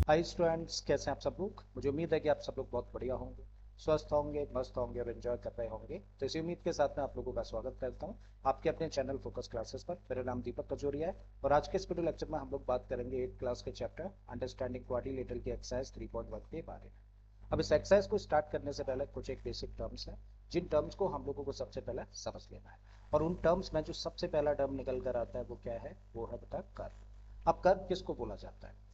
Hi students, कैसे हैं आप सब लोग। मुझे उम्मीद है कि आप सब लोग बहुत बढ़िया होंगे, स्वस्थ होंगे, मस्त होंगे और एंजॉय कर रहे होंगे। तो इसी उम्मीद के साथ मैं आप लोगों का स्वागत करता हूं आपके अपने चैनल फोकस क्लासेस पर। मेरा नाम दीपक कजोरिया है और आज के इस वीडियो लेक्चर में हम लोग बात करेंगे 8th क्लास के चैप्टर अंडरस्टैंडिंग क्वाड्रिलेटरल की एक्सरसाइज 3.1 के बारे में। अब इस एक्सरसाइज को स्टार्ट करने से पहले कुछ एक बेसिक टर्म्स हैं जिन टर्म्स को हम लोगों को सबसे पहले समझ लेना है। और उन टर्म्स में जो सबसे पहला टर्म निकल कर आता है वो क्या है, वो है बेटा कर्व। अब कर्व किसको बोला जाता है?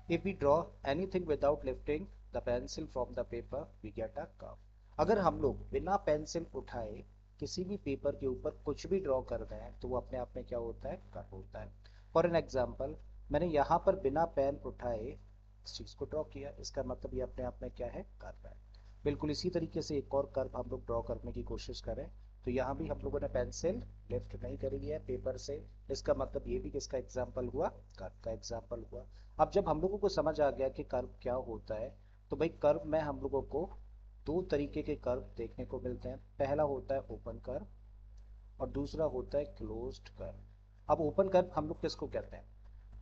If we draw anything without lifting the pencil from the paper, we get a curve. अगर हम लोग बिना पेंसिल उठाए किसी भी पेपर के ऊपर कुछ भी ड्रॉ कर रहे हैं तो वो अपने आप में क्या होता है, कर्व होता है। फॉर एन एग्जाम्पल, मैंने यहाँ पर बिना पेन उठाए इस चीज को ड्रॉ किया, इसका मतलब ये अपने आप में क्या है, कर्व है। बिल्कुल इसी तरीके से एक और कर्व हम लोग ड्रॉ करने की कोशिश करें तो यहाँ भी हम लोगों ने पेंसिल लिफ्ट नहीं करी है पेपर से, इसका मतलब ये भी किसका एग्जाम्पल हुआ, कर्व का एग्जाम्पल हुआ। अब जब हम लोगों को समझ आ गया कि कर्व क्या होता है तो भाई कर्व में हम लोगों को दो तरीके के कर्व देखने को मिलते हैं। पहला होता है ओपन कर्व और दूसरा होता है क्लोज्ड कर्व। अब ओपन कर्व हम लोग किसको कहते हैं?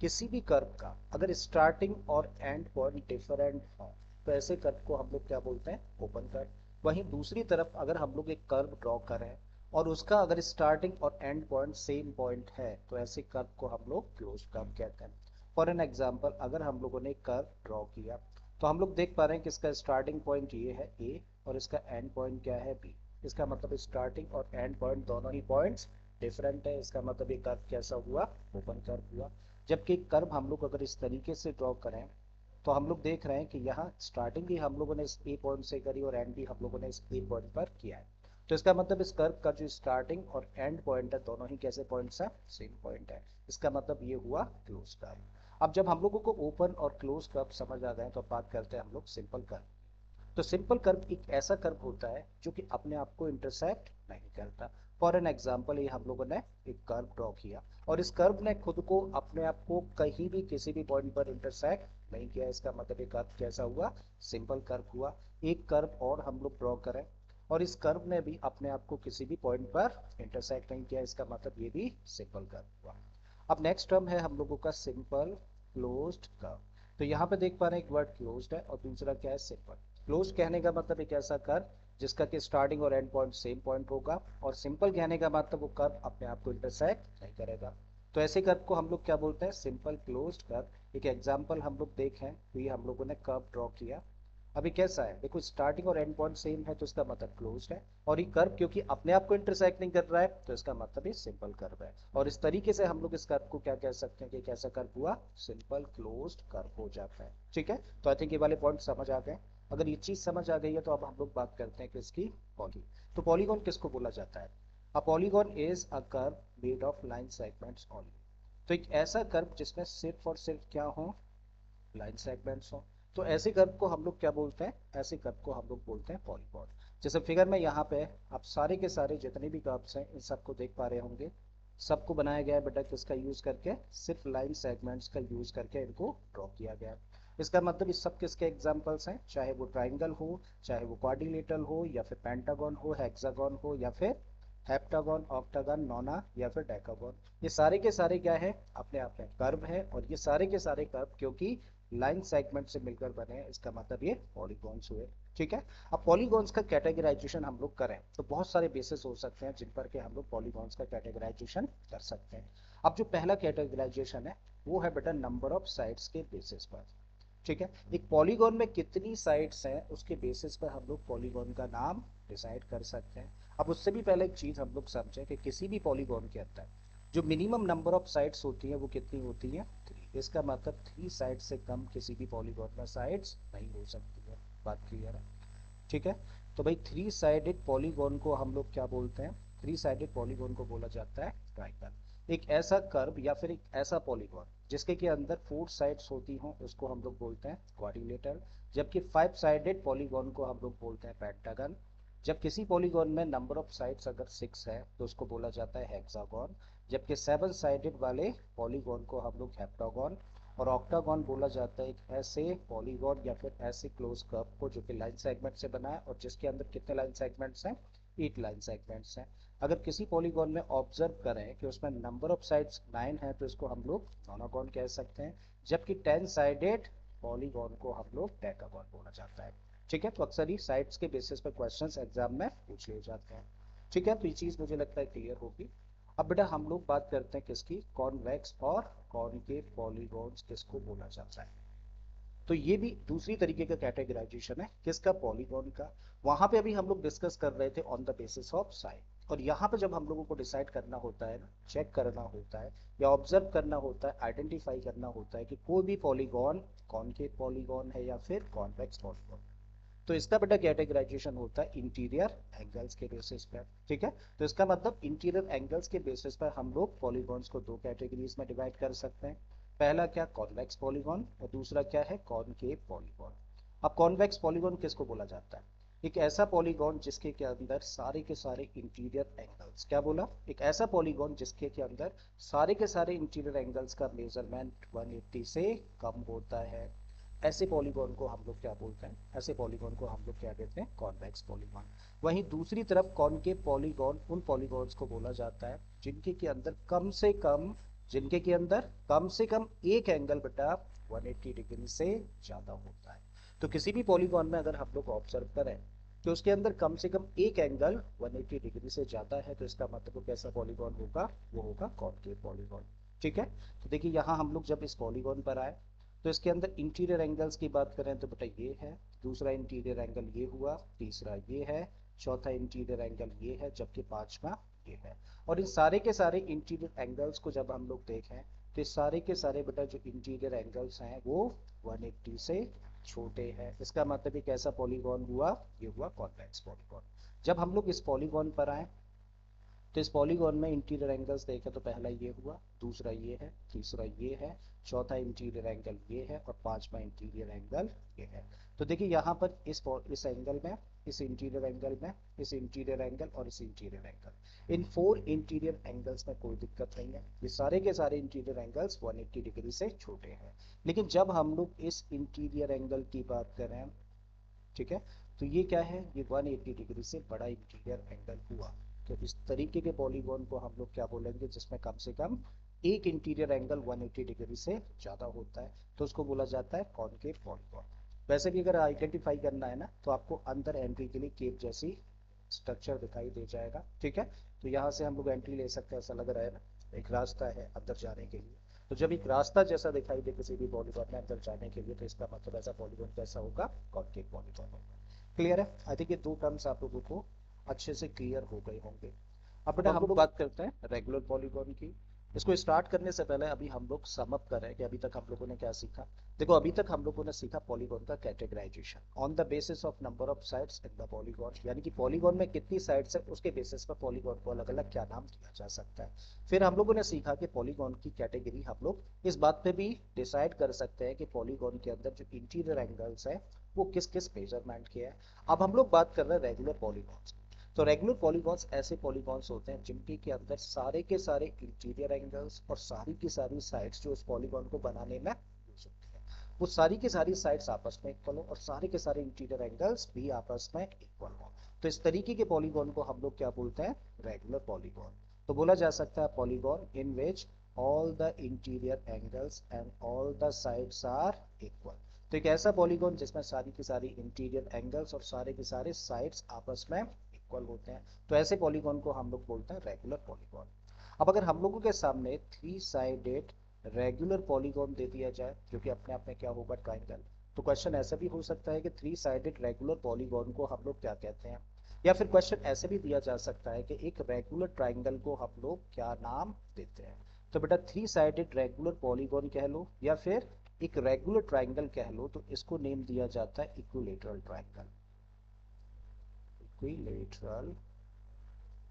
किसी भी कर्व का अगर स्टार्टिंग और एंड पॉइंट डिफरेंट हो तो ऐसे कर्व को हम लोग क्या बोलते हैं, ओपन कर्व। वहीं दूसरी तरफ अगर हम लोग एक कर्व ड्रॉ करें और उसका अगर स्टार्टिंग और एंड पॉइंट सेम पॉइंट है तो ऐसे कर्व को हम लोग क्लोज कर्व कहते हैं। फॉर एन एग्जाम्पल, अगर हम लोगों ने कर्व ड्रॉ किया तो हम लोग देख पा रहे हैं कि इसका स्टार्टिंग पॉइंट ये है ए और इसका एंड पॉइंट क्या है, बी। इसका मतलब स्टार्टिंग और एंड पॉइंट दोनों ही पॉइंट्स डिफरेंट है, इसका मतलब ये कर्व कैसा हुआ, ओपन कर्व हुआ। जबकि कर्व हम लोग अगर इस तरीके से ड्रॉ करें तो हम लोग देख रहे हैं कि यहाँ स्टार्टिंग भी हम लोगों ने इस ए पॉइंट से करी और एंड भी हम लोगों ने इस ए पॉइंट पर किया है। तो इसका मतलब इस कर्व का जो स्टार्टिंग और एंड पॉइंट है दोनों ही कैसे पॉइंट्स हैं, सेम पॉइंट है। इसका मतलब ये हुआ क्लोज कर्व। अब जब हम लोगों को ओपन और क्लोज कर्व समझ आ गए तो अब बात करते हैं हम लोग सिंपल कर्व। तो सिंपल कर्व एक ऐसा कर्व होता है जो कि अपने आप को इंटरसेक्ट नहीं करता। फॉर एन एग्जाम्पल, ये हम लोगों ने एक कर्व ड्रॉ किया और इस कर्व ने खुद को अपने आप को कहीं भी किसी भी पॉइंट पर इंटरसेक्ट नहीं किया, इसका मतलब ये कर्व कैसा हुआ, सिंपल कर्व हुआ। एक कर्व और हम लोग ड्रॉ करें और इस कर्व ने भी अपने आप को किसी भी पॉइंट पर इंटरसेक्ट नहीं किया, इसका मतलब ये भी सिंपल कर्व हुआ। अब नेक्स्ट टर्म है हम लोगों का सिंपल क्लोज्ड कर्व। तो यहाँ पे देख पा रहे हैं एक वर्ड क्लोज्ड है और दूसरा क्या है, सिंपल। क्लोज कहने का मतलब एक ऐसा कर्व जिसका कि स्टार्टिंग और एंड पॉइंट सेम पॉइंट होगा, और सिंपल कहने का मतलब वो कर्व अपने आप को इंटरसेक्ट नहीं करेगा। तो ऐसे कर्व को हम लोग क्या बोलते हैं, सिंपल क्लोज्ड कर्व। एक एग्जांपल हम लोग देखें तो ये हम लोगों ने कर्व ड्रॉ किया। अभी कैसा है, देखो स्टार्टिंग और एंड पॉइंट सेम है तो इसका मतलब क्लोज्ड है, और ये कर्व क्योंकि अपने आप को इंटरसेक्ट नहीं कर रहा है तो इसका मतलब ये सिंपल कर्व है। और इस तरीके से हम लोग इस कर्व को क्या कह सकते हैं कि कैसा कर्व हुआ, सिंपल क्लोज्ड कर्व हो जाता है। ठीक है, तो आई थिंक ये वाले पॉइंट समझ आ गए। अगर ये चीज समझ आ गई है तो अब हम लोग बात करते हैं किसकी, पॉली। तो पॉलीगॉन किसको बोला जाता है? A polygon is a curve made of line segments only. तो एक ऐसा कर्व जिसमें सिर्फ और सिर्फ क्या हो, लाइन सेगमेंट्स हो। तो ऐसे कर्व को हम लोग क्या बोलते हैं, ऐसे कर्व को हम लोग बोलते हैं पॉलीगॉन। जैसे फिगर में यहाँ पे आप सारे के सारे जितने भी कर्व्स हैं इन सबको देख पा रहे होंगे। सबको बनाया गया है बेटा किसका यूज करके, सिर्फ लाइन सेगमेंट्स का यूज करके इनको ड्रॉ किया गया है। इसका मतलब इस सब किसके एग्जांपल्स हैं, चाहे वो ट्राइंगल हो, चाहे वो क्वाड्रिलेटरल हो, या फिर पेंटागन हो, हेक्सागन हो, या फिर हेप्टागन, ऑक्टागन, नोना, या फिर डेकागन। ये सारे के सारे क्या है, अपने आप में कर्व है, और ये सारे के सारे कर्व क्योंकि लाइन सेगमेंट से मिलकर बने हैं इसका मतलब ये पॉलीगॉन्स हुए। ठीक है, अब पॉलीगॉन्स का कैटेगराइजेशन हम लोग करें तो बहुत सारे बेसिस हो सकते हैं जिन पर के हम लोग पॉलीगॉन्स का कैटेगराइजेशन कर सकते हैं। अब जो पहला कैटेगराइजेशन है वो है बेटा नंबर ऑफ साइड्स के बेसिस पर। ठीक है, एक पॉलीगॉन में कितनी साइड्स हैं उसके बेसिस पर हम लोग पॉलीगॉन का नाम डिसाइड कर सकते हैं। अब उससे भी पहले एक चीज हम लोग समझें कि किसी भी पॉलीगॉन के अंदर जो मिनिमम नंबर ऑफ साइड्स होती है वो कितनी होती है, 3। इसका मतलब 3 साइड से कम किसी भी पॉलीगॉन में साइड्स नहीं हो सकती है। बात क्लियर है? ठीक है, तो भाई 3 साइडेड पॉलीगॉन को हम लोग क्या बोलते हैं, 3 साइडेड पॉलीगॉन को बोला जाता है ट्राइंगल। एक ऐसा कर्व या फिर एक ऐसा पॉलीगॉन जिसके के अंदर 4 साइड्स होती हों उसको हम लोग बोलते हैं क्वाड्रिलेटरल। जबकि 5 साइडेड पॉलीगॉन को हम लोग बोलते हैं पेंटागन। जब किसी पॉलीगॉन में नंबर ऑफ साइड्स अगर 6 है तो उसको बोला जाता है हेक्सागन। जबकि 7 साइडेड वाले पॉलीगॉन को हम लोग हेप्टागन और ऑक्टागन बोला जाता है एक ऐसे पॉलीगॉन या फिर ऐसे क्लोज कर्व को जो कि लाइन सेगमेंट से बना है और जिसके अंदर कितने लाइन सेगमेंट्स हैं, 8 लाइन सेगमेंट्स हैं। अगर किसी पॉलीगॉन में ऑब्जर्व करें कि उसमें नंबर ऑफ साइड्स 9 है तो इसको हम लोग नोनागॉन कह सकते हैं। जबकि 10 साइडेड पॉलीगॉन को हम लोग डेकागॉन बोला जाता है। ठीक है, तो अक्सर ही साइड्स के बेसिस पर क्वेश्चंस एग्जाम में पूछ लिए जाते हैं। ठीक है, तो ये चीज मुझे लगता है क्लियर होगी। अब बेटा हम लोग बात करते हैं किसकी, कॉन्वेक्स और कॉनकेव पॉलीगॉन्स किसको बोला जाता है। तो ये भी दूसरी तरीके का कैटेगराइजेशन है किसका, पॉलीगॉन का। वहां पे अभी हम लोग डिस्कस कर रहे थे on the basis of side, और यहाँ पे जब हम लोगों को डिसाइड करना होता है ना, चेक करना होता है या ऑब्जर्व करना होता है, आइडेंटिफाई करना होता है कि कोई भी पॉलीगॉन कॉनकेव पॉलीगॉन है या फिर कॉन्वेक्स पॉलीगॉन, तो इसका बेटा कैटेगराइजेशन होता है इंटीरियर एंगल्स के बेसिस पर। ठीक है, तो इसका मतलब इंटीरियर एंगल्स के बेसिस पर हम लोग पॉलीगॉन्स को दो कैटेगरीज में डिवाइड कर सकते हैं। पहला क्या, कॉन्वेक्स पॉलीगॉन, और दूसरा क्या है, कॉनकेव पॉलीगॉन। अब कॉन्वेक्स पॉलीगॉन किसको बोला जाता है, एक ऐसा पॉलीगॉन जिसके के अंदर सारे के सारे इंटीरियर एंगल्स, क्या बोला, एक ऐसा पॉलीगॉन जिसके के अंदर सारे के सारे इंटीरियर एंगल्स का मेजरमेंट 180 से कम होता है, ऐसे पॉलीगॉन को हम लोग क्या बोलते हैं, ऐसे पॉलीगॉन को हम लोग क्या कहते हैं, कॉन्वेक्स पॉलीगॉन। वहीं दूसरी तरफ कॉनकेव पॉलीगॉन उन पॉलीगॉन्स को बोला जाता है जिनके के अंदर कम से कम, जिनके के अंदर कम से कम एक एंगल बेटा 180 डिग्री से ज्यादा होता है। तो किसी भी पॉलीगॉन में अगर हम लोग ऑब्जर्व करें कि उसके अंदर कम से कम एक एंगल 180 डिग्री से ज्यादा है, तो इसका मतलब कैसा पॉलीगॉन होगा, वो होगा कॉनकेव पॉलीगॉन। ठीक है, तो देखिए यहाँ हम लोग जब इस पॉलीगॉन पर आए तो इसके अंदर इंटीरियर एंगल्स की बात करें तो बेटा ये है, दूसरा इंटीरियर एंगल ये हुआ, तीसरा ये है, चौथा इंटीरियर एंगल ये है, जबकि पांचवा ये है। और इन सारे के सारे इंटीरियर एंगल्स को जब हम लोग देखें तो सारे के सारे बेटा जो इंटीरियर एंगल्स हैं वो 180 से छोटे हैं। इसका मतलब एक ऐसा पॉलीगॉन हुआ, ये हुआ कॉन्वेक्स पॉलीगॉन। जब हम लोग इस पॉलीगॉन पर आए तो इस पॉलीगॉन में इंटीरियर एंगल्स देखें तो पहला ये हुआ, दूसरा ये है, तीसरा ये है, चौथा इंटीरियर एंगल ये है और पांचवा इंटीरियर एंगल ये है। तो देखिए यहाँ पर इस एंगल में, इस इंटीरियर एंगल में, इस इंटीरियर एंगल और इस इंटीरियर एंगल, इन 4 इंटीरियर एंगल्स में कोई दिक्कत नहीं है, ये सारे के सारे इंटीरियर एंगल्स 180 डिग्री से छोटे हैं। लेकिन जब हम लोग इस इंटीरियर एंगल की बात करें, ठीक है, तो ये क्या है, ये 180 डिग्री से बड़ा इंटीरियर एंगल हुआ। तो इस तरीके के पॉलीगॉन को हम लोग क्या बोलेंगे, जिसमें कम से कम एक इंटीरियर एंगल 180 डिग्री से ज्यादा होता है, तो उसको बोला जाता है कॉनकेव पॉलीगॉन। वैसे भी अगर आइडेंटिफाई करना है ना, तो आपको अंदर एंट्री के लिए केव जैसी स्ट्रक्चर दिखाई दे जाएगा। ठीक है, तो यहाँ से हम लोग एंट्री ले सकते हैं, ऐसा लग रहा है ना, एक रास्ता है अंदर जाने के लिए। तो जब एक रास्ता जैसा दिखाई दे किसी भी पॉलीगॉन में अंदर जाने के लिए, तो इसका मतलब ऐसा पॉलीगॉन कैसा होगा, कॉनकेव पॉलीगॉन होगा। क्लियर है, आई थिंक ये दो टर्म्स आप लोगों को अच्छे से क्लियर हो गए होंगे। अब बेटा हम लोग बात करते हैं रेगुलर पॉलीगॉन की। इसको स्टार्ट करने से पहले अभी हम लोग सम अप करें कि अभी तक हम लोगों ने क्या सीखा। देखो अभी तक हम लोगों ने सीखा पॉलीगॉन का categorization on the basis of number of sides in the polygon, यानी कि पॉलीगॉन में कितनी साइड्स है उसके बेसिस पर पॉलीगॉन को अलग अलग क्या नाम दिया जा सकता है। फिर हम लोगों ने सीखा कि पॉलीगॉन की कैटेगरी हम लोग इस बात पे भी डिसाइड कर सकते हैं कि पॉलीगॉन के अंदर जो इंटीरियर एंगल्स है वो किस किस मेजरमेंट के हैं। अब हम लोग बात कर रहे हैं रेगुलर पॉलीगॉन्स। तो रेगुलर पॉलीगॉन्स ऐसे पॉलीगॉन्स होते हैं जिनके के अंदर सारे के सारे इंटीरियर एंगल्स और सारी की सारी साइड्स जो उस पॉलीगॉन को बनाने में यूज होती है, वो सारी की सारी साइड्स आपस में इक्वल हो और सारे के सारे इंटीरियर एंगल्स भी आपस में इक्वल हो। तो इस तरीके के पॉलीगॉन को हम लोग क्या बोलते हैं, रेगुलर पॉलीगॉन। तो बोला जा सकता है polygon in which all the interior angles and all the sides are equal. तो एक ऐसा पॉलीगॉन जिसमें सारी की सारी इंटीरियर एंगल्स और सारे के सारे साइड्स आपस में इक्वल होते हैं, तो ऐसे पॉलीगॉन को हम लोग बोलते हैं रेगुलर पॉलीगॉन। अब अगर हम लोगों के सामने 3 साइडेड रेगुलर पॉलीगॉन दे दिया जाए जो कि अपने आप में क्या होगा, ट्राइंगल, तो क्वेश्चन ऐसा भी हो सकता है कि 3 साइडेड रेगुलर पॉलीगॉन को हम लोग क्या कहते हैं। या फिर क्वेश्चन ऐसे भी दिया जा सकता है कि एक रेगुलर ट्राइंगल को हम लोग क्या नाम देते हैं। तो बेटा 3 साइडेड रेगुलर पॉलीगॉन कह लो या फिर एक रेगुलर ट्राइंगल कह लो, तो इसको नेम दिया जाता है इक्विलेटरल ट्राइंगल, इक्विलेटरल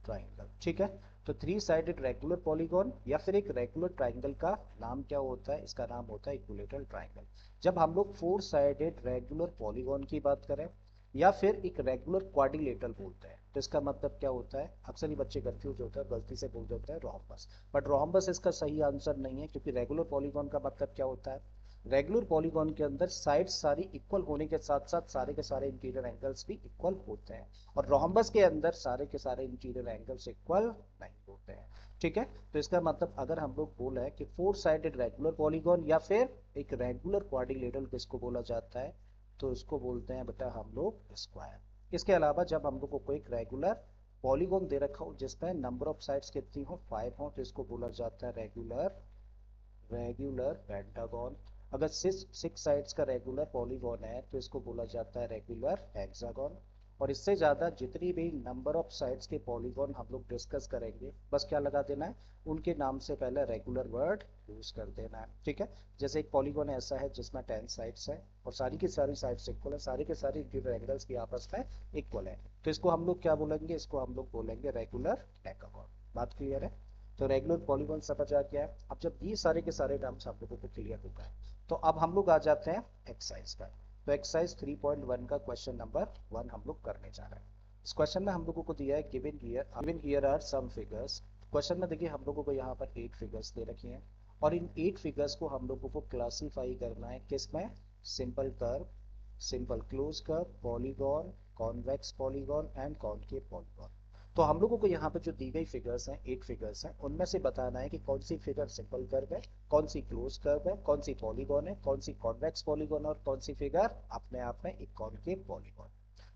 ट्राइंगल। ठीक है, तो 3 साइडेड रेगुलर पॉलीगॉन या फिर एक रेगुलर ट्राइंगल का नाम क्या होता है, इसका नाम होता है इक्विलेटरल ट्राइंगल। जब हम लोग 4 साइडेड रेगुलर पॉलीगॉन की बात करें या फिर एक रेगुलर क्वाड्रिलेटरल बोलते हैं, तो इसका मतलब क्या होता है, अक्सर ही बच्चे कंफ्यूज होते हैं, गलती से बोल देते हैं रोम्बस, बट रोम्बस इसका सही आंसर नहीं है, क्योंकि रेगुलर पॉलीगॉन का मतलब क्या होता है, रेगुलर पॉलीगॉन के अंदर साइड सारी इक्वल होने के साथ साथ सारे के सारे इंटीरियर एंगल्स भी इक्वल होते हैं, और रोम्बस के अंदर सारे के सारे इंटीरियर एंगल्स इक्वल नहीं होते हैं। ठीक है। तो इसका मतलब अगर हम लोग बोला है कि फोर साइडेड रेगुलर पॉलीगॉन या फिर एक रेगुलर क्वाड्रिलेटरल किसको बोला जाता है, तो इसको बोलते हैं बेटा हम लोग स्क्वायर। इसके अलावा जब हम लोग को कोई रेगुलर पॉलीगॉन दे रखा हो जिसमें नंबर ऑफ साइड्स कितनी हो, 5 हो, तो इसको बोला जाता है रेगुलर रेगुलर पेंटागन। अगर सिक्स साइड्स का रेगुलर पॉलीगॉन है तो इसको बोला जाता है रेगुलर हेक्सागन। और इससे ज्यादा जितनी भी नंबर ऑफ साइड्स के पॉलीगॉन हम लोग डिस्कस करेंगे, बस क्या लगा देना है, उनके नाम से पहले रेगुलर वर्ड यूज कर देना है। ठीक है। जैसे एक पॉलीगॉन ऐसा है जिसमें 10 साइड्स है और सारी की सारी साइड्स इक्वल है, सारी के सारी एंगल्स की आपस में इक्वल है, तो इसको हम लोग क्या बोलेंगे, इसको हम लोग बोलेंगे रेगुलर डेकागन। बात क्लियर है। तो रेगुलर पॉलीगॉन समझ आ गया है। अब जब ये सारे के सारे टर्म्स आप लोगों को क्लियर हो गए, तो अब हम लोग आ जाते हैं एक्सरसाइज पर। तो एक्सरसाइज 3.1 का क्वेश्चन नंबर 1 हम लोग करने जा रहे हैं। इस क्वेश्चन में हम लोगों को दिया है given here are some figures. Question में देखिए हम लोगों को यहाँ पर 8 फिगर्स दे रखी हैं और इन 8 फिगर्स को हम लोगों को क्लासीफाई करना है किसमें, simple curve, simple close curve, polygon, convex polygon and concave polygon. तो हम लोगों को यहाँ पर जो दी गई फिगर्स हैं, 8 फिगर्स हैं, उनमें से बताना है कि कौन सी फिगर सिंपल कर्व है, कौन सी क्लोज कर्व है, कौन सी पॉलीगॉन है, कौन सी कॉन्वेक्स पॉलीगॉन और कौन सी फिगर अपने आप में एक कॉनकेव पॉलीगॉन।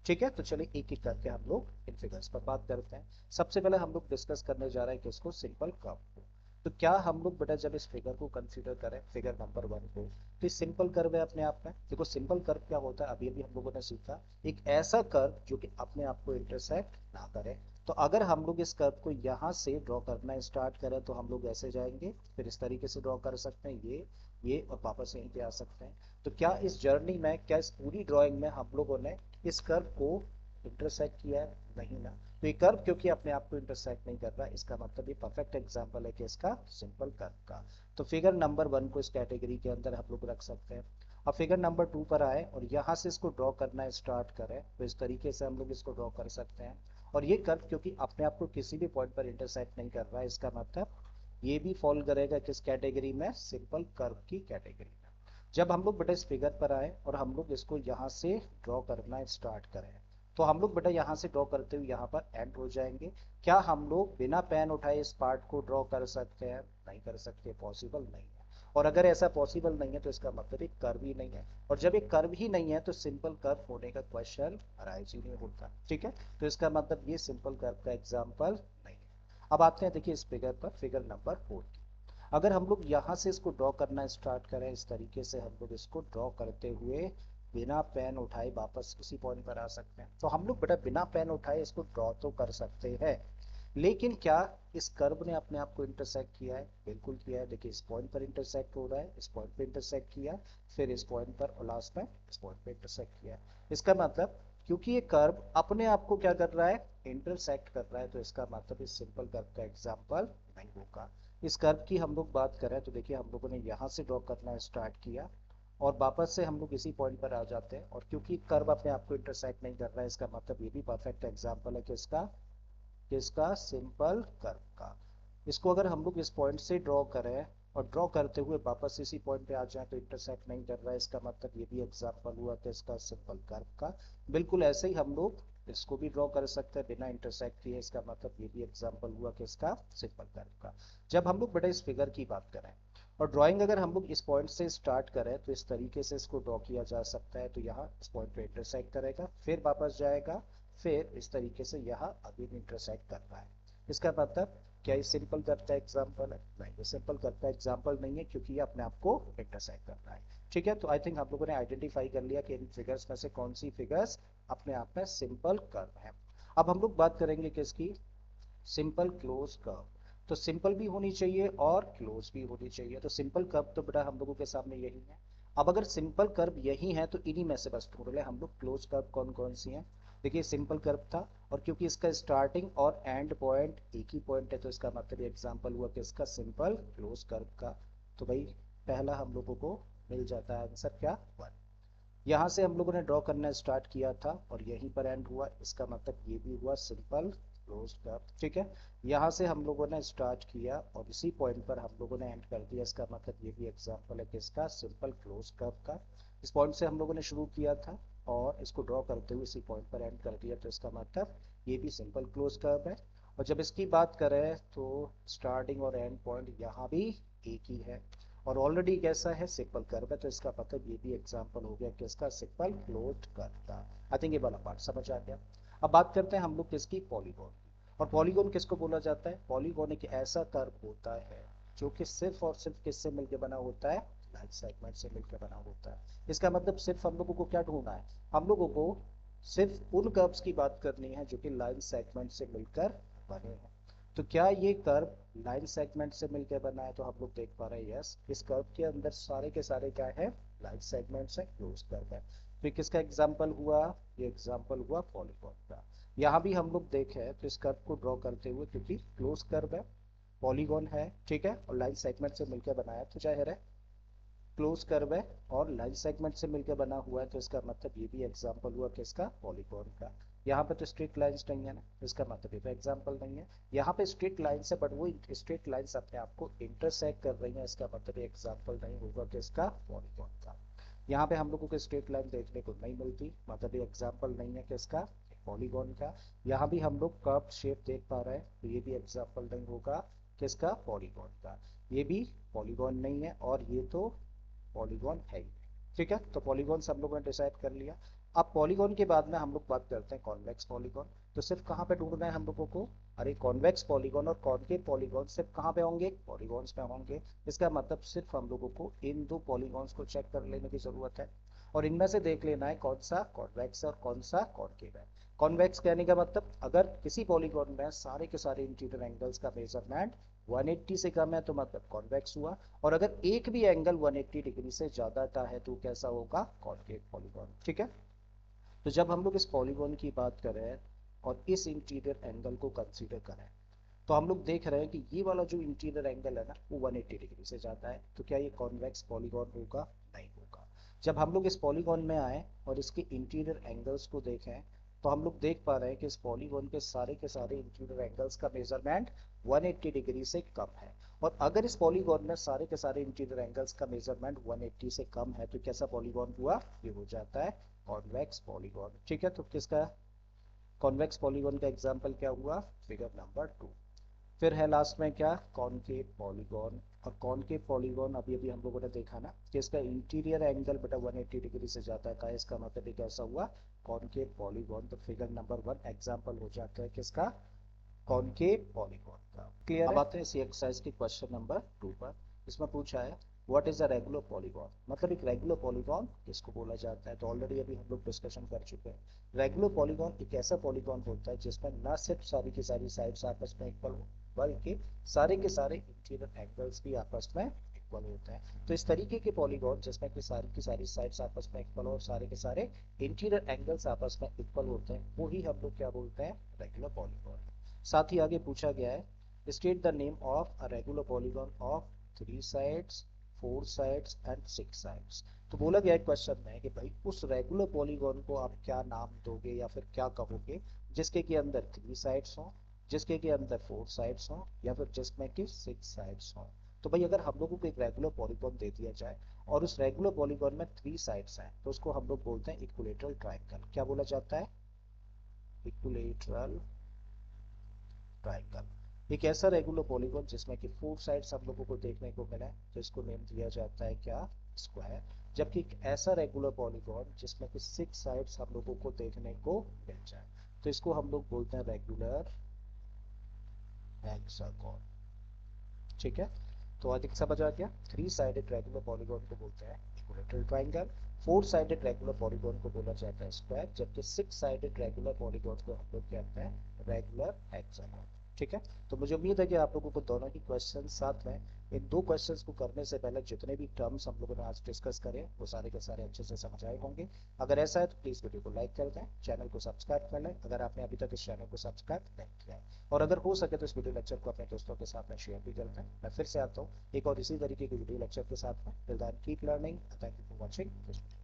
ठीक है। तो चलिए एक एक करके हम लोग इन फिगर्स पर बात करते हैं। सबसे पहले हम लोग डिस्कस करने जा रहे हैं किसको, सिंपल कर्व को। तो क्या हम लोग बेटा जब इस फिगर को कंसीडर करें, फिगर नंबर 1 को, तो सिंपल कर्व है अपने आप में। देखो सिंपल कर्व क्या होता है, अभी अभी हम लोगों ने सीखा, एक ऐसा कर्व जो कि अपने आप को इंटरसेक्ट ना करे। तो अगर हम लोग इस कर्व को यहाँ से ड्रॉ करना स्टार्ट करें तो हम लोग ऐसे जाएंगे, फिर इस तरीके से ड्रॉ कर सकते हैं ये और वापस यहीं पे आ सकते हैं। तो क्या इस जर्नी में, क्या इस पूरी ड्राइंग में हम लोगों ने इस कर्व को इंटरसेक्ट किया है, नहीं ना। तो ये कर्व क्योंकि अपने आप को इंटरसेक्ट नहीं कर रहा, इसका मतलब ये परफेक्ट एग्जांपल है कि इसका सिंपल कर्व का। तो फिगर नंबर 1 को इस कैटेगरी के अंदर हम लोग रख सकते हैं। अब फिगर नंबर 2 पर आए और यहाँ से इसको ड्रॉ करना स्टार्ट करें तो इस तरीके से हम लोग इसको ड्रॉ कर सकते हैं। और ये कर्व क्योंकि अपने आप को किसी भी पॉइंट पर इंटरसेक्ट नहीं कर रहा है, इसका मतलब ये भी फॉल करेगा किस कैटेगरी में, सिंपल कर्व की कैटेगरी में। जब हम लोग बेटा इस फिगर पर आए और हम लोग इसको यहाँ से ड्रॉ करना स्टार्ट करें, तो हम लोग बेटा यहाँ से ड्रॉ करते हुए यहाँ पर एंड हो जाएंगे। क्या हम लोग बिना पेन उठाए इस पार्ट को ड्रॉ कर सकते हैं, नहीं कर सकते, पॉसिबल नहीं है। और अगर ऐसा पॉसिबल नहीं है तो इसका मतलब एक कर्व ही नहीं है, और जब एक कर्व ही नहीं है तो सिंपल कर्व होने का क्वेश्चन अराइज ही नहीं होता। ठीक है। तो इसका मतलब ये सिंपल कर्व का एग्जाम्पल नहीं है। अब आते हैं देखिए इस फिगर पर, फिगर नंबर 4 की। अगर हम लोग यहाँ से इसको ड्रॉ करना स्टार्ट करें, इस तरीके से हम लोग इसको ड्रॉ करते हुए बिना पेन उठाए वापस उसी पॉइंट पर आ सकते हैं। तो हम लोग बेटा बिना पेन उठाए इसको ड्रॉ तो कर सकते हैं, लेकिन क्या इस कर्व ने अपने आप को इंटरसेक्ट किया है, बिल्कुल किया है। देखिए इस पॉइंट पर इंटरसेक्ट हो रहा है, इस पॉइंट पर इंटरसेक्ट किया, फिर इस पॉइंट पर और लास्ट में इस पॉइंट पर इंटरसेक्ट किया। इसका मतलब क्योंकि ये कर्व अपने आप को क्या कर रहा है, इंटरसेक्ट कर रहा है, तो इसका मतलब इस सिंपल कर्व का एग्जाम्पल नहीं होगा। इस कर्व की हम लोग बात करें तो देखिए हम लोगों ने यहाँ से ड्रॉ करना स्टार्ट किया और वापस से हम लोग इसी पॉइंट पर आ जाते हैं, और क्योंकि कर्व अपने आप को इंटरसेक्ट नहीं कर रहा है, इसका मतलब ये भी परफेक्ट एग्जाम्पल है किसका सिंपल कर्व का। इसको अगर हम लोग इस पॉइंट से ड्रॉ करें और ड्रॉ करते हुए वापस इसी पॉइंट पे आ जाए तो इंटरसेक्ट नहीं कर रहा है, इसका मतलब ये भी एग्जाम्पल हुआ किसका, सिंपल कर्व का। बिल्कुल ऐसे ही हम लोग इसको भी ड्रॉ कर सकते हैं बिना इंटरसेक्ट किए, इसका मतलब ये भी एग्जाम्पल हुआ किसका, सिंपल कर्व का। जब हम लोग बेटा इस फिगर की बात करें और ड्राइंग अगर हम लोग इस पॉइंट से स्टार्ट करें तो इस तरीके से इसको ड्रॉ किया जा सकता है। तो यहाँ इस पॉइंट पे इंटरसेक्ट करेगा, फिर वापस जाएगा, फिर इस तरीके से यहाँ अगेन इंटरसेक्ट कर रहा है। इसका मतलब क्या ये सिंपल कर्व का एग्जाम्पल है, नहीं, ये सिंपल कर्व का एग्जाम्पल नहीं है क्योंकि ये अपने आप को इंटरसेक्ट कर रहा है। ठीक है। तो आई थिंक हम लोगों ने आइडेंटिफाई कर लिया कि इन फिगर्स में से कौन सी फिगर्स अपने आप में सिंपल कर्व है। अब हम लोग बात करेंगे किसकी, सिंपल क्लोज कर्व। तो सिंपल भी होनी चाहिए और क्लोज भी होनी चाहिए। तो सिंपल कर्व तो बेटा हम लोगों के सामने यही है। अब अगर सिंपल कर्व यही है तो इन्हीं में से बस ढूंढ ले हम लोग क्लोज कर्व कौन कौन सी हैं। देखिए सिंपल कर्व था और क्योंकि इसका स्टार्टिंग और एंड पॉइंट एक ही पॉइंट है तो इसका मतलब एग्जांपल हुआ कि इसका सिंपल क्लोज कर्व का। तो भाई पहला हम लोगों को मिल जाता है आंसर क्या, 1। यहाँ से हम लोगों ने ड्रॉ करना स्टार्ट किया था और यहीं पर एंड हुआ, इसका मतलब ये भी हुआ सिंपल क्लोज कर्व। ठीक है। यहाँ से हम लोगों ने स्टार्ट किया और इसी पॉइंट पर हम लोगों ने एंड कर दिया, इसका मतलब ये भी एग्जांपल है किसका, सिंपल क्लोज कर्व का। इस पॉइंट से हम लोगों ने शुरू किया था और इसको ड्रॉ करते हुए इसी पॉइंट पर एंड कर दिया, तो इसका मतलब ये भी सिंपल क्लोज कर्व है। और जब इसकी बात करें तो स्टार्टिंग और एंड पॉइंट यहाँ भी एक ही है, और ऑलरेडी कैसा है, सिंपल कर्व है, तो इसका मतलब ये भी एग्जांपल हो गया किसका, सिंपल क्लोज्ड कर्व का। आई थिंक ये वाला पार्ट समझ आ गया। अब बात करते हैं हम लोग किसकी, पॉलीगॉन की। और पॉलीगॉन किसको बोला जाता है, पॉलीगॉन एक ऐसा कर्व होता है जो कि सिर्फ और सिर्फ किससे मिलकर बना होता है, लाइन सेगमेंट से मिलकर बना होता है। इसका मतलब सिर्फ हम लोगों को क्या ढूंढना है, हम लोगों को सिर्फ उन कर्व्स की बात करनी है जो कि लाइन सेगमेंट से मिलकर बने हैं। तो क्या ये कर्व लाइन सेगमेंट से मिलकर बना है, तो हम लोग देख पा रहे हैं यस, इस कर्व के अंदर सारे के सारे क्या है, लाइन सेगमेंट से क्लोज कर्व है। तो किसका एग्जांपल हुआ, ये एग्जांपल हुआ पॉलीगॉन का। यहाँ भी हम लोग देखें तो इस कर्व को ड्रॉ करते हुए, क्योंकि क्लोज कर्व है, पॉलीगॉन है, ठीक है, और लाइन सेगमेंट से मिलकर बनाया, तो जाहिर है क्लोज कर्व है और लाइन सेगमेंट से मिलकर बना हुआ है, तो इसका मतलब ये भी एग्जांपल हुआ किसका, पॉलीगॉन का। यहाँ पे तो स्ट्रेट लाइंस नहीं है ना, इसका मतलब ये तो एग्जांपल नहीं है। यहाँ पे स्ट्रेट लाइंस है बट वो स्ट्रेट लाइंस अपने आप को इंटरसेक्ट कर रही है, इसका मतलब ये एग्जांपल नहीं होगा किसका, पॉलीगॉन का। यहाँ पे हम लोगों को स्ट्रेट लाइन देखने को नहीं मिलती, मतलब ये एग्जाम्पल नहीं है किसका, पॉलीगॉन का। यहाँ भी हम लोग कर्व शेप देख पा रहे हैं, तो ये भी एग्जाम्पल नहीं होगा किसका, पॉलीगॉन का। ये भी पॉलीगॉन नहीं है और ये तो पॉलीगॉन है ही। ठीक है, तो पॉलीगॉन सब लोगों ने डिसाइड कर लिया। अब पॉलीगॉन के बाद में हम लोग बात करते हैं कॉन्वेक्स पॉलीगॉन। तो सिर्फ कहाँ पे ढूंढना है हम लोगों को, अरे कॉन्वेक्स पॉलीगॉन और कॉनकेव पॉलीगॉन सिर्फ कहाँ पे होंगे, पॉलीगॉन्स पे होंगे। इसका मतलब सिर्फ हम लोगों को इन दो पॉलीगॉन्स को चेक कर लेने की जरूरत है, और इनमें से देख लेना है कौन सा कॉन्वेक्स और कौन सा कॉनकेव है। कॉन्वेक्स कहने का मतलब अगर किसी पॉलीगॉन में सारे के सारे इंटीरियर एंगल्स का मेजरमेंट 180 से कम है तो मतलब कॉन्वेक्स हुआ, और अगर एक भी एंगल 180 डिग्री से ज्यादा का है तो कैसा होगा, कॉनकेव पॉलीगॉन। ठीक है, तो जब हम लोग इस पॉलीगॉन की बात करें और इस इंटीरियर एंगल को कंसीडर करें, तो हम लोग देख रहे हैं कि ये वाला जो इंटीरियर एंगल है ना वो 180 डिग्री से जाता है, तो क्या ये कॉन्वेक्स पॉलीगॉन होगा, नहीं होगा। जब हम लोग इस पॉलीगॉन में आए और इसके इंटीरियर एंगल्स को देखें, तो हम लोग देख पा रहे हैं कि इस पॉलीगॉन के सारे इंटीरियर एंगल्स का मेजरमेंट 180 डिग्री से कम है। और अगर इस पॉलीगॉन में सारे के सारे इंटीरियर एंगल्स का मेजरमेंट 180 से कम है तो कैसा पॉलीगॉन हुआ, ये हो जाता है कॉन्वेक्स पॉलीगॉन। ठीक है, तो किसका कॉन्वेक्स पॉलीगॉन का एग्जांपल क्या हुआ, फिगर नंबर 2। फिर है लास्ट में क्या, कॉनकेव पॉलीगॉन। और कॉनकेव पॉलीगॉन अभी अभी हम लोगों ने देखा ना कि इसका इंटीरियर एंगल बेटा 180 डिग्री से जाता है, इसका मतलब ये कैसा हुआ, कॉनकेव पॉलीगॉन। तो फिगर नंबर 1 एग्जांपल हो जाता है किसका, कॉनकेव पॉलीगॉन का। क्लियर है। अब आते हैं इसी एक्सरसाइज के क्वेश्चन नंबर 2 पर। इसमें पूछा है what is a regular polygon, मतलब एक रेगुलर पॉलीगॉन किसको बोला जाता है, तो ऑलरेडी अभी हम लोग डिस्कशन कर चुके हैं। रेगुलर पॉलीगॉन एक ऐसा पॉलीगॉन होता है जिसमें ना सिर्फ सारी की सारी साइड्स आपस में इक्वल हो, बल्कि सारे के सारे इंटीरियर एंगल्स भी आपस में इक्वल होते हैं। तो इस तरीके के पॉलीगॉन जिसमें कि सारी की सारी साइड्स आपस में इक्वल हो और सारे के सारे इंटीरियर एंगल्स आपस में इक्वल होते हैं, वो ही हम लोग क्या बोलते हैं, रेगुलर पॉलीगॉन। साथ ही आगे पूछा गया है state the name of a regular polygon of 3 sides 4 sides and 6 sides. तो बोला गया है क्वेश्चन में कि भाई उस रेगुलर पॉलीगॉन को आप क्या नाम दोगे या फिर क्या कहोगे जिसके के अंदर 3 साइड्स हो, जिसके के अंदर 4 साइड्स हो, या फिर जिसमें कि 6 साइड्स हो। तो भाई अगर हम लोगों को एक रेगुलर पॉलीगॉन दे दिया जाए और उस रेगुलर पॉलीगॉन में 3 साइड्स हैं तो उसको हम लोग बोलते हैं इक्विलेटरल ट्रायंगल। क्या बोला जाता है, इक्विलेटरल ट्राइंगल। एक ऐसा रेगुलर पॉलीगॉन जिसमें कि 4 साइड्स हम लोगों को देखने को मिले, जिसको नेम दिया जाता है क्या, स्क्वायर। जबकि एक ऐसा रेगुलर पॉलीगॉन जिसमें कि 6 साइड्स हम लोगों को देखने को मिल जाए तो इसको हम लोग बोलते हैं रेगुलर हेक्सागोन। ठीक है, तो अधिक समझ आ गया। 3 साइडेड रेगुलर पॉलीगॉन को बोलते हैं equilateral triangle, 4 sided regular polygon को बोला जाता है स्क्वायर, जबकि 6 साइडेड रेगुलर पॉलीगॉन को हम लोग कहते हैं रेगुलर हेक्सागोन। ठीक है, तो मुझे उम्मीद है कि आप लोगों को दोनों ही क्वेश्चन साथ में, इन दो क्वेश्चंस को करने से पहले जितने भी टर्म्स हम लोगों ने आज डिस्कस करे वो सारे के सारे अच्छे से समझ आए होंगे। अगर ऐसा है तो प्लीज वीडियो को लाइक कर दें, चैनल को सब्सक्राइब कर लें अगर आपने अभी तक इस चैनल को सब्सक्राइब नहीं किया है, और अगर हो सके तो इस वीडियो लेक्चर को अपने दोस्तों के साथ में शेयर भी करते हैं। मैं फिर से आता हूँ एक और इसी तरीके की वीडियो लेक्चर के साथ में। Till then keep learning, thank you for watching this video.